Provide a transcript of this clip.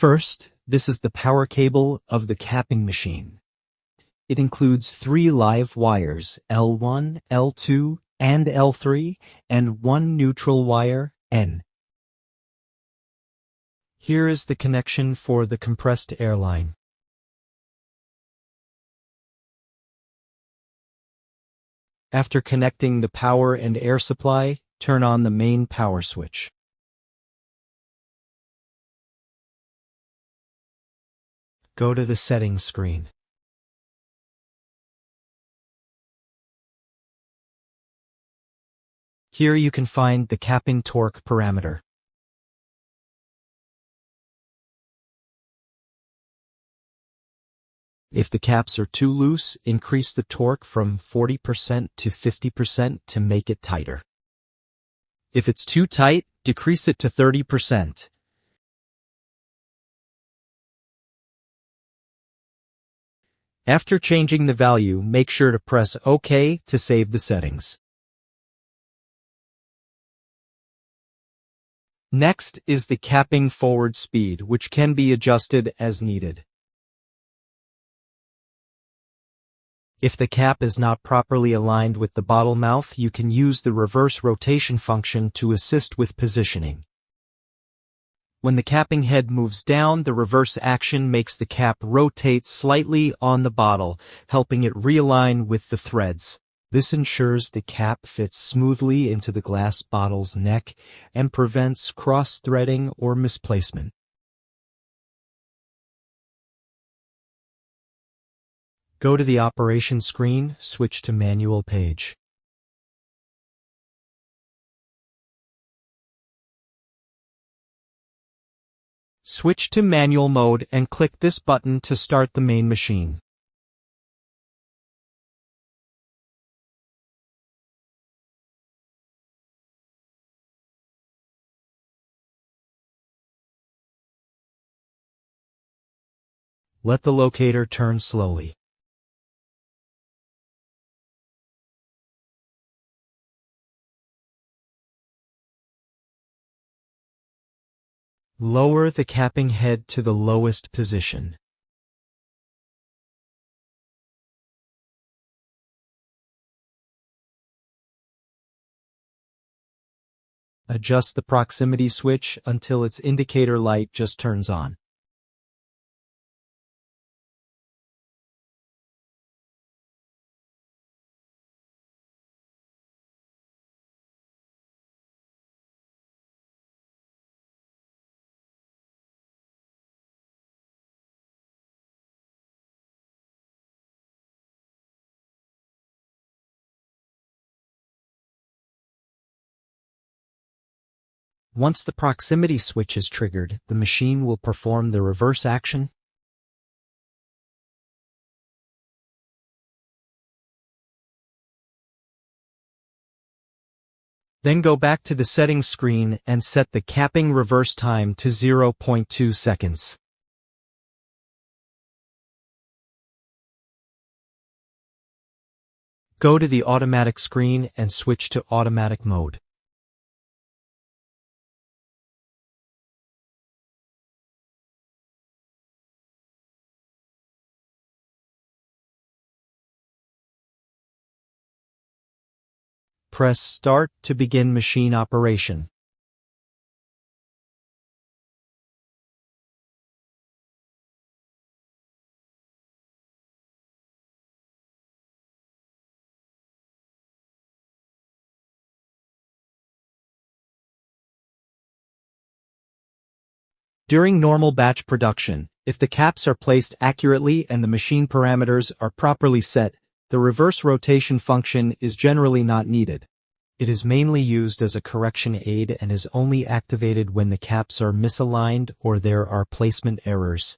First, this is the power cable of the capping machine. It includes 3 live wires, L1, L2, and L3, and 1 neutral wire, N. Here is the connection for the compressed air line. After connecting the power and air supply, turn on the main power switch. Go to the settings screen. Here you can find the capping torque parameter. If the caps are too loose, increase the torque from 40% to 50% to make it tighter. If it's too tight, decrease it to 30%. After changing the value, make sure to press OK to save the settings. Next is the capping forward speed, which can be adjusted as needed. If the cap is not properly aligned with the bottle mouth, you can use the reverse rotation function to assist with positioning. When the capping head moves down, the reverse action makes the cap rotate slightly on the bottle, helping it realign with the threads. This ensures the cap fits smoothly into the glass bottle's neck and prevents cross-threading or misplacement. Go to the operation screen, switch to manual page. Switch to manual mode and click this button to start the main machine. Let the locator turn slowly. Lower the capping head to the lowest position. Adjust the proximity switch until its indicator light just turns on. Once the proximity switch is triggered, the machine will perform the reverse action. Then go back to the settings screen and set the capping reverse time to 0.2 seconds. Go to the automatic screen and switch to automatic mode. Press Start to begin machine operation. During normal batch production, if the caps are placed accurately and the machine parameters are properly set, the reverse rotation function is generally not needed. It is mainly used as a correction aid and is only activated when the caps are misaligned or there are placement errors.